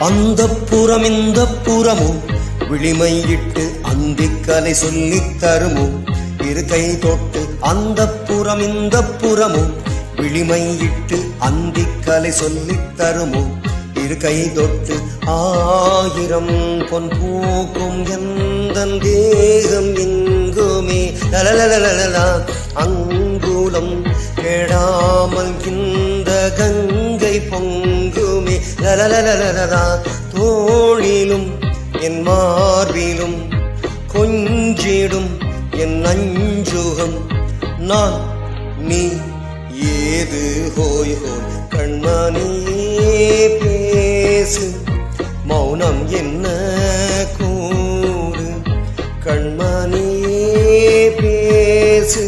அந்த புறம் இந்த புறமும் விழிமையிட்டு அந்திக்கலை சொல்லித் தருமோ இரு கை தொட்டு அந்த புறம் இந்த புறமும் விழிமையிட்டு அந்திக்கலை சொல்லித் தருமோ இரு கை தொட்டு ஆயிரம் பொன் பூக்கும் எந்தன் தேகம் எங்குமே லலலலலலா அங்குலம் கெடாமல் இந்த கங்கை பொங்குமே லலலலலலா தோளிலும் என் மார்பிலும் கொஞ்சிடும் என் நஞ்சுகம் நான் நீ ஏது ஹோய் ஹோய் கண்மணியே பேசு மௌனம் என்ன கூறு கண்மணியே பேசு